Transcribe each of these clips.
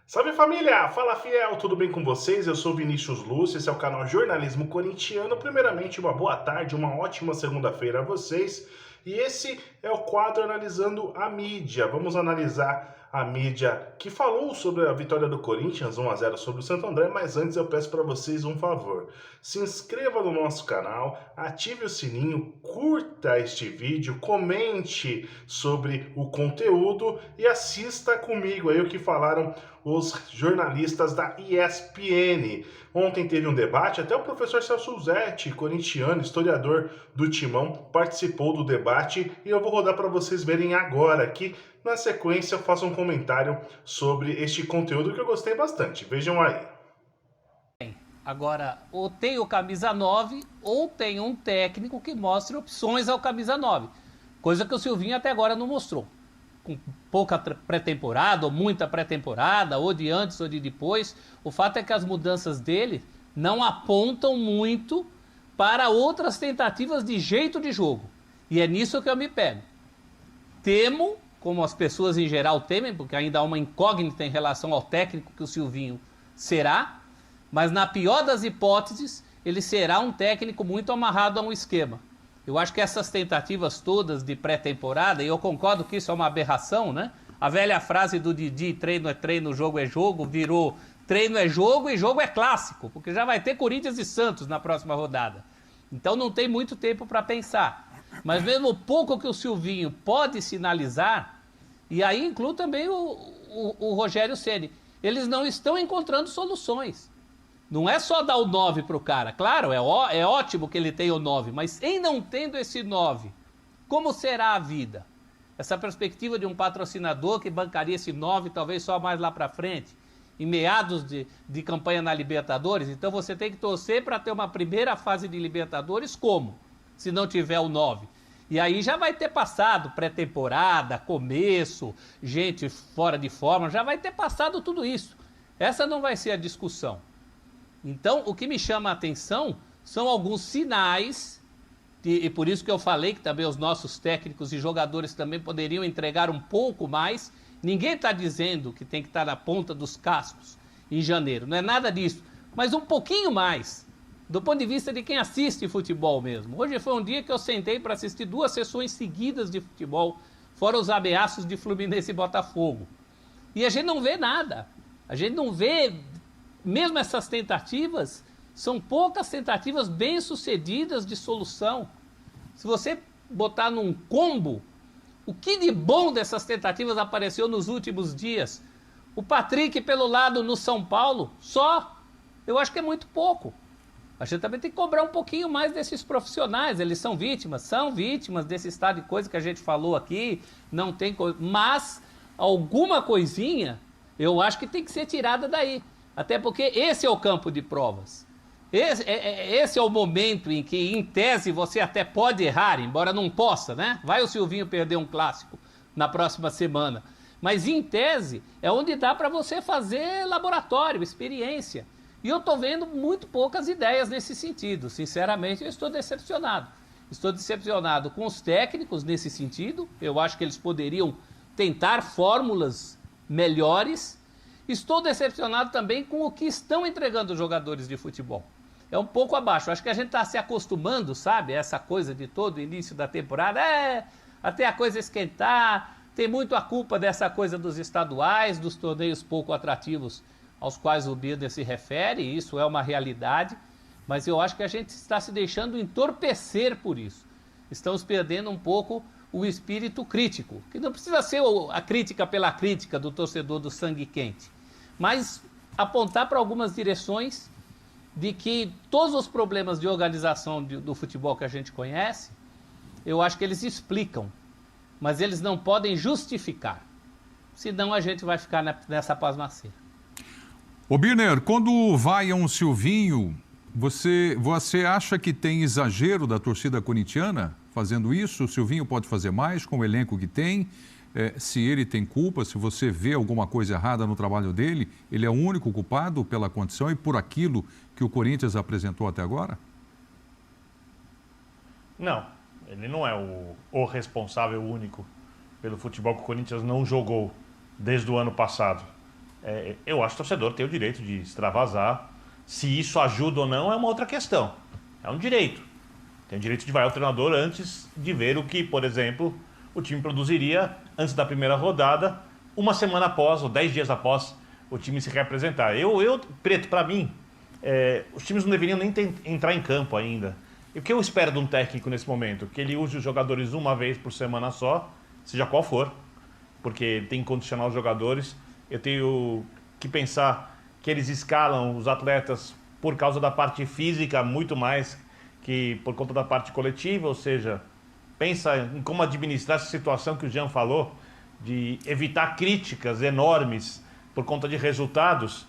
Salve família! Fala fiel, tudo bem com vocês? Eu sou Vinícius Lúcio, esse é o canal Jornalismo Corintiano. Primeiramente, uma boa tarde, uma ótima segunda-feira a vocês. E esse é o quadro Analisando a Mídia. Vamos analisar a mídia que falou sobre a vitória do Corinthians 1-0 sobre o Santo André, mas antes eu peço para vocês um favor. Se inscreva no nosso canal, ative o sininho, curta este vídeo, comente sobre o conteúdo e assista comigo aí o que falaram os jornalistas da ESPN. Ontem teve um debate, até o professor Celso Zetti, corintiano, historiador do Timão, participou do debate e eu vou rodar para vocês verem agora aqui. Na sequência eu faço um comentário sobre este conteúdo que eu gostei bastante. Vejam aí. Agora, ou tem o camisa 9, ou tem um técnico que mostre opções ao camisa 9. Coisa que o Silvinho até agora não mostrou. Com pouca pré-temporada, ou muita pré-temporada, ou de antes ou de depois. O fato é que as mudanças dele não apontam muito para outras tentativas de jeito de jogo. E é nisso que eu me pego. Temo, como as pessoas em geral temem, porque ainda há uma incógnita em relação ao técnico que o Silvinho será, mas na pior das hipóteses, ele será um técnico muito amarrado a um esquema. Eu acho que essas tentativas todas de pré-temporada, e eu concordo que isso é uma aberração, né? A velha frase do Didi, treino é treino, jogo é jogo, virou treino é jogo e jogo é clássico, porque já vai ter Corinthians e Santos na próxima rodada. Então não tem muito tempo para pensar. Mas mesmo o pouco que o Silvinho pode sinalizar, e aí inclui também o Rogério Ceni, eles não estão encontrando soluções. Não é só dar o 9 para o cara. Claro, é ótimo que ele tenha o 9, mas em não tendo esse 9, como será a vida? Essa perspectiva de um patrocinador que bancaria esse 9 talvez só mais lá para frente, em meados de campanha na Libertadores. Então você tem que torcer para ter uma primeira fase de Libertadores como? Se não tiver o 9. E aí já vai ter passado pré-temporada, começo, gente fora de forma, já vai ter passado tudo isso. Essa não vai ser a discussão. Então, o que me chama a atenção são alguns sinais, e por isso que eu falei que também os nossos técnicos e jogadores também poderiam entregar um pouco mais. Ninguém está dizendo que tem que estar na ponta dos cascos em janeiro, não é nada disso, mas um pouquinho mais, do ponto de vista de quem assiste futebol mesmo. Hoje foi um dia que eu sentei para assistir 2 sessões seguidas de futebol, fora os ameaços de Fluminense e Botafogo. E a gente não vê nada, a gente não vê. Mesmo essas tentativas, são poucas tentativas bem-sucedidas de solução. Se você botar num combo, o que de bom dessas tentativas apareceu nos últimos dias? O Patrick pelo lado no São Paulo, só. Eu acho que é muito pouco. A gente também tem que cobrar um pouquinho mais desses profissionais. Eles são vítimas desse estado de coisa que a gente falou aqui. Não tem coisa. Mas alguma coisinha, eu acho que tem que ser tirada daí. Até porque esse é o campo de provas. Esse é o momento em que, em tese, você até pode errar, embora não possa, né? Vai o Silvinho perder um clássico na próxima semana. Mas, em tese, é onde dá para você fazer laboratório, experiência. E eu estou vendo muito poucas ideias nesse sentido. Sinceramente, eu estou decepcionado. Estou decepcionado com os técnicos nesse sentido. Eu acho que eles poderiam tentar fórmulas melhores. Estou decepcionado também com o que estão entregando os jogadores de futebol. É um pouco abaixo. Acho que a gente está se acostumando, sabe? Essa coisa de todo início da temporada. Até a coisa esquentar. Tem muito a culpa dessa coisa dos estaduais, dos torneios pouco atrativos aos quais o Binder se refere. Isso é uma realidade. Mas eu acho que a gente está se deixando entorpecer por isso. Estamos perdendo um pouco o espírito crítico. Que não precisa ser a crítica pela crítica do torcedor do sangue quente. Mas apontar para algumas direções de que todos os problemas de organização do futebol que a gente conhece, eu acho que eles explicam, mas eles não podem justificar. Senão a gente vai ficar nessa pasmaceira. Ô Birner, quando vai a um Silvinho, você acha que tem exagero da torcida corintiana fazendo isso? O Silvinho pode fazer mais com o elenco que tem? Se ele tem culpa, se você vê alguma coisa errada no trabalho dele, ele é o único culpado pela condição e por aquilo que o Corinthians apresentou até agora? Não, ele não é o responsável único pelo futebol que o Corinthians não jogou desde o ano passado. Eu acho que o torcedor tem o direito de extravasar. Se isso ajuda ou não é uma outra questão. É um direito. Tem o direito de vaiar o treinador antes de ver o que, por exemplo, o time produziria antes da primeira rodada, uma semana após ou 10 dias após o time se reapresentar. Preto, para mim, os times não deveriam nem entrar em campo ainda. E o que eu espero de um técnico nesse momento? Que ele use os jogadores uma vez por semana só, seja qual for, porque ele tem que condicionar os jogadores. Eu tenho que pensar que eles escalam os atletas por causa da parte física muito mais que por conta da parte coletiva, ou seja, pensa em como administrar essa situação que o Jean falou, de evitar críticas enormes por conta de resultados,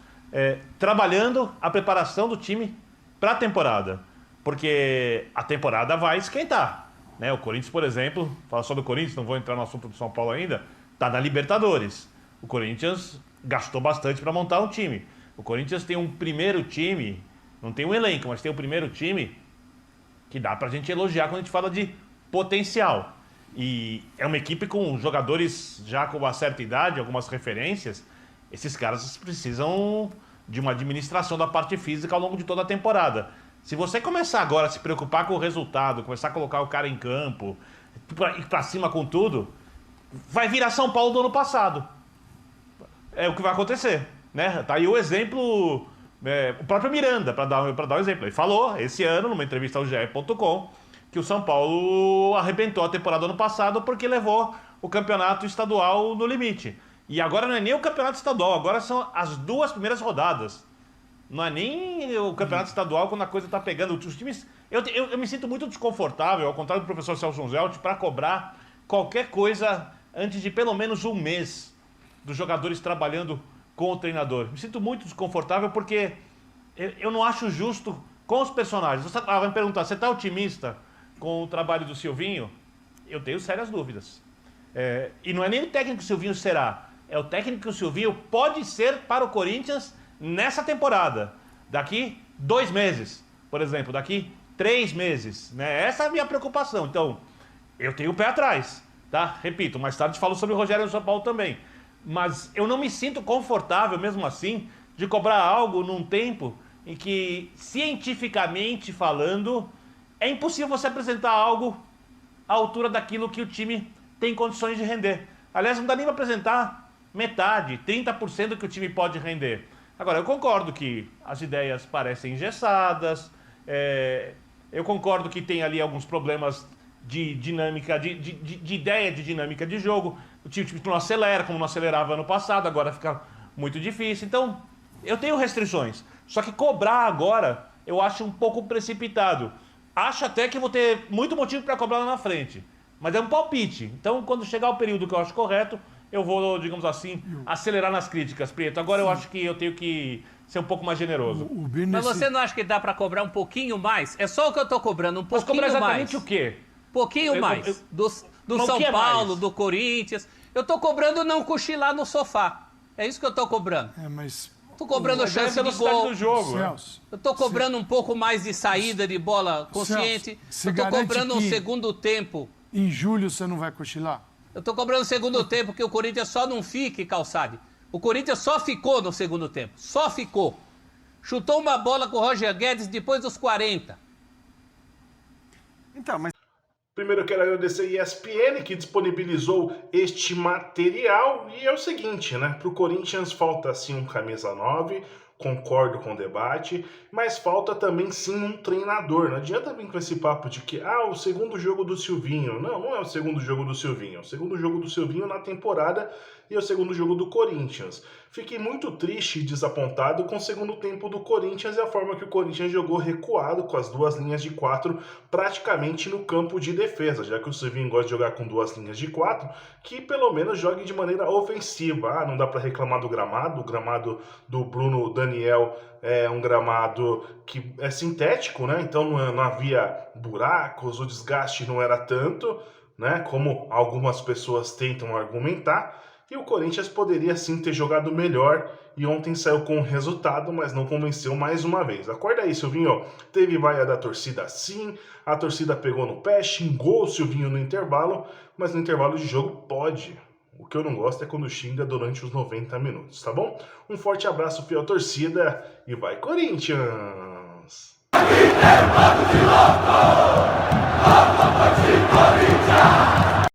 trabalhando a preparação do time para a temporada, porque a temporada vai esquentar, né? O Corinthians, por exemplo, fala só do Corinthians, não vou entrar no assunto do São Paulo ainda, está na Libertadores. O Corinthians gastou bastante para montar um time. O Corinthians tem um primeiro time, não tem um elenco, mas tem um primeiro time que dá pra gente elogiar quando a gente fala de potencial. E é uma equipe com jogadores já com uma certa idade, algumas referências. Esses caras precisam de uma administração da parte física ao longo de toda a temporada. Se você começar agora a se preocupar com o resultado, começar a colocar o cara em campo, ir pra cima com tudo, vai virar São Paulo do ano passado. É o que vai acontecer. Né? Tá aí o exemplo, o próprio Miranda, para dar um exemplo. Ele falou esse ano, numa entrevista ao GE.com, que o São Paulo arrebentou a temporada ano passado porque levou o campeonato estadual no limite. E agora não é nem o campeonato estadual, agora são as 2 primeiras rodadas. Não é nem o campeonato estadual quando a coisa tá pegando. Os times. Eu me sinto muito desconfortável, ao contrário do professor Celso Zelt, para cobrar qualquer coisa antes de pelo menos um mês dos jogadores trabalhando com o treinador. Me sinto muito desconfortável porque eu não acho justo com os personagens. Você vai me perguntar, você está otimista com o trabalho do Silvinho? Eu tenho sérias dúvidas. E não é nem o técnico que o Silvinho será, é o técnico que o Silvinho pode ser para o Corinthians nessa temporada. Daqui 2 meses, por exemplo, daqui 3 meses. Né? Essa é a minha preocupação. Então, eu tenho o pé atrás. Tá? Repito, mais tarde falo sobre o Rogério do São Paulo também. Mas eu não me sinto confortável, mesmo assim, de cobrar algo num tempo em que, cientificamente falando, é impossível você apresentar algo à altura daquilo que o time tem condições de render. Aliás, não dá nem para apresentar metade, 30% do que o time pode render. Agora, eu concordo que as ideias parecem engessadas, eu concordo que tem ali alguns problemas de dinâmica, de ideia de dinâmica de jogo. O time não acelera, como não acelerava ano passado, agora fica muito difícil. Então, eu tenho restrições. Só que cobrar agora, eu acho um pouco precipitado. Acho até que vou ter muito motivo para cobrar lá na frente. Mas é um palpite. Então, quando chegar o período que eu acho correto, eu vou, digamos assim, acelerar nas críticas, Prieto. Agora eu acho que eu tenho que ser um pouco mais generoso. Mas você não acha que dá para cobrar um pouquinho mais? É só o que eu tô cobrando, um pouquinho mais. Mas cobrar exatamente o quê? Pouquinho mais. Do São Paulo, do Corinthians. Eu tô cobrando não cochilar no sofá. É isso que eu tô cobrando. Tô cobrando chance de gol. Do jogo, Celso, eu tô cobrando um pouco mais de saída de bola consciente. Celso, eu tô cobrando um que segundo tempo. em julho você não vai cochilar? Eu tô cobrando o segundo tempo que o Corinthians só não fique, Calçade. O Corinthians só ficou no segundo tempo. Só ficou. Chutou uma bola com o Roger Guedes depois dos 40. Então, mas Primeiro eu quero agradecer a ESPN que disponibilizou este material. E é o seguinte, né? Pro Corinthians falta sim um camisa 9, concordo com o debate, mas falta também sim um treinador. Não adianta vir com esse papo de que, o segundo jogo do Silvinho. Não, não é o segundo jogo do Silvinho. É o segundo jogo do Silvinho na temporada e é o segundo jogo do Corinthians. Fiquei muito triste e desapontado com o segundo tempo do Corinthians e a forma que o Corinthians jogou recuado com as 2 linhas de 4 praticamente no campo de defesa, já que o Silvinho gosta de jogar com 2 linhas de 4, que pelo menos jogue de maneira ofensiva. Não dá para reclamar do gramado. O gramado do Bruno Daniel é um gramado que é sintético, né? Então não havia buracos, o desgaste não era tanto, né? Como algumas pessoas tentam argumentar. E o Corinthians poderia sim ter jogado melhor e ontem saiu com o resultado, mas não convenceu mais uma vez. Acorda aí, Silvinho. Teve vaia da torcida sim, a torcida pegou no pé, xingou o Silvinho no intervalo, mas no intervalo de jogo pode. O que eu não gosto é quando xinga durante os 90 minutos, tá bom? Um forte abraço, fiel torcida, e vai Corinthians!